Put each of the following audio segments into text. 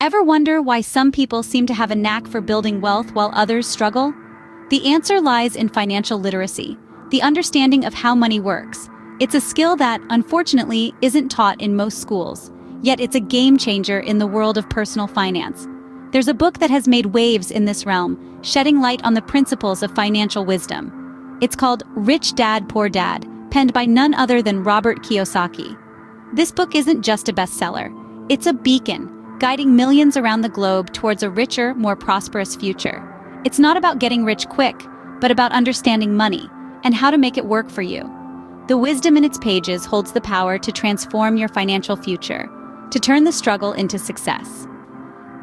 Ever wonder why some people seem to have a knack for building wealth while others struggle? The answer lies in financial literacy, the understanding of how money works. It's a skill that, unfortunately, isn't taught in most schools, yet it's a game changer in the world of personal finance. There's a book that has made waves in this realm, shedding light on the principles of financial wisdom. It's called Rich Dad, Poor Dad, penned by none other than Robert Kiyosaki. This book isn't just a bestseller, it's a beacon, guiding millions around the globe towards a richer, more prosperous future. It's not about getting rich quick, but about understanding money and how to make it work for you. The wisdom in its pages holds the power to transform your financial future, to turn the struggle into success.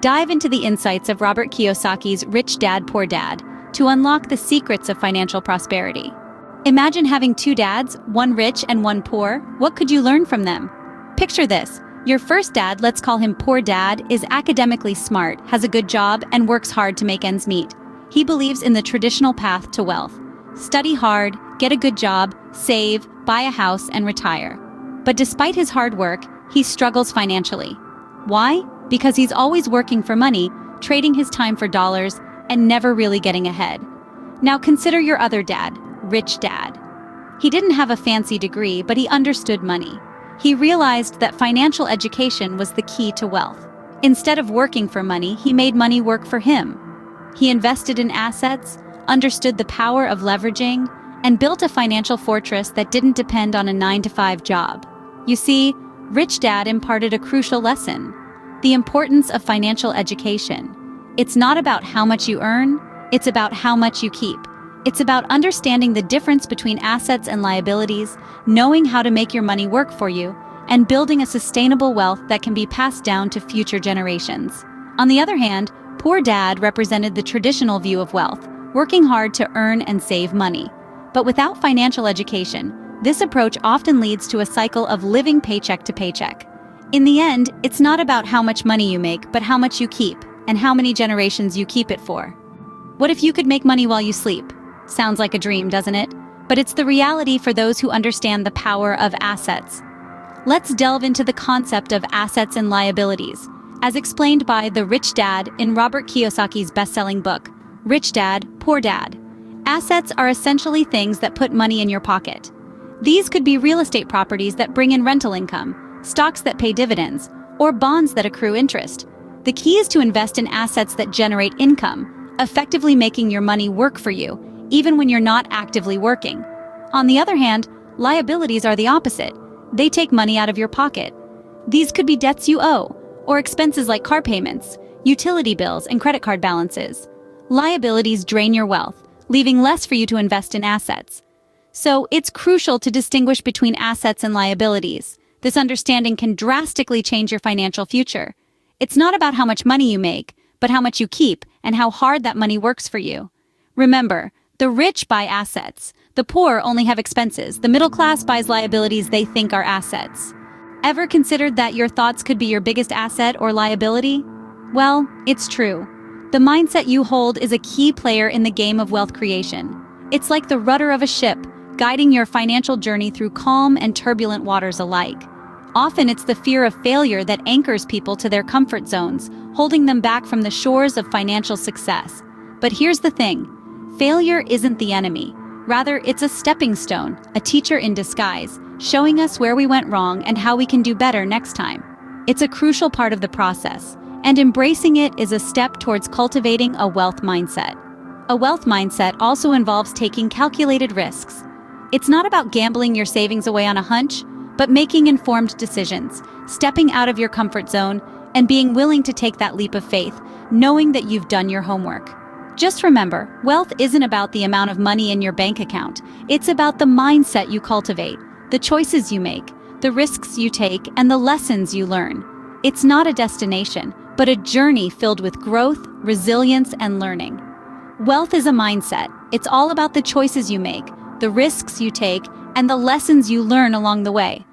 Dive into the insights of Robert Kiyosaki's Rich Dad, Poor Dad to unlock the secrets of financial prosperity. Imagine having two dads, one rich and one poor. What could you learn from them? Picture this. Your first dad, let's call him Poor Dad, is academically smart, has a good job, and works hard to make ends meet. He believes in the traditional path to wealth. Study hard, get a good job, save, buy a house, and retire. But despite his hard work, he struggles financially. Why? Because he's always working for money, trading his time for dollars, and never really getting ahead. Now consider your other dad, Rich Dad. He didn't have a fancy degree, but he understood money. He realized that financial education was the key to wealth. Instead of working for money, he made money work for him. He invested in assets, understood the power of leveraging, and built a financial fortress that didn't depend on a 9-to-5 job. You see, Rich Dad imparted a crucial lesson: the importance of financial education. It's not about how much you earn, it's about how much you keep. It's about understanding the difference between assets and liabilities, knowing how to make your money work for you, and building a sustainable wealth that can be passed down to future generations. On the other hand, Poor Dad represented the traditional view of wealth, working hard to earn and save money. But without financial education, this approach often leads to a cycle of living paycheck to paycheck. In the end, it's not about how much money you make, but how much you keep, and how many generations you keep it for. What if you could make money while you sleep? Sounds like a dream, doesn't it? But it's the reality for those who understand the power of assets. Let's delve into the concept of assets and liabilities, as explained by the Rich Dad in Robert Kiyosaki's best-selling book, Rich Dad, Poor Dad. Assets are essentially things that put money in your pocket. These could be real estate properties that bring in rental income, stocks that pay dividends, or bonds that accrue interest. The key is to invest in assets that generate income, effectively making your money work for you, even when you're not actively working. On the other hand, liabilities are the opposite. They take money out of your pocket. These could be debts you owe, or expenses like car payments, utility bills, and credit card balances. Liabilities drain your wealth, leaving less for you to invest in assets. So it's crucial to distinguish between assets and liabilities. This understanding can drastically change your financial future. It's not about how much money you make, but how much you keep and how hard that money works for you. Remember, the rich buy assets. The poor only have expenses. The middle class buys liabilities they think are assets. Ever considered that your thoughts could be your biggest asset or liability? Well, it's true. The mindset you hold is a key player in the game of wealth creation. It's like the rudder of a ship, guiding your financial journey through calm and turbulent waters alike. Often it's the fear of failure that anchors people to their comfort zones, holding them back from the shores of financial success. But here's the thing. Failure isn't the enemy. Rather, it's a stepping stone, a teacher in disguise, showing us where we went wrong and how we can do better next time. It's a crucial part of the process, and embracing it is a step towards cultivating a wealth mindset. A wealth mindset also involves taking calculated risks. It's not about gambling your savings away on a hunch, but making informed decisions, stepping out of your comfort zone, and being willing to take that leap of faith, knowing that you've done your homework. Just remember, wealth isn't about the amount of money in your bank account. It's about the mindset you cultivate, the choices you make, the risks you take, and the lessons you learn. It's not a destination, but a journey filled with growth, resilience, and learning. Wealth is a mindset. It's all about the choices you make, the risks you take, and the lessons you learn along the way.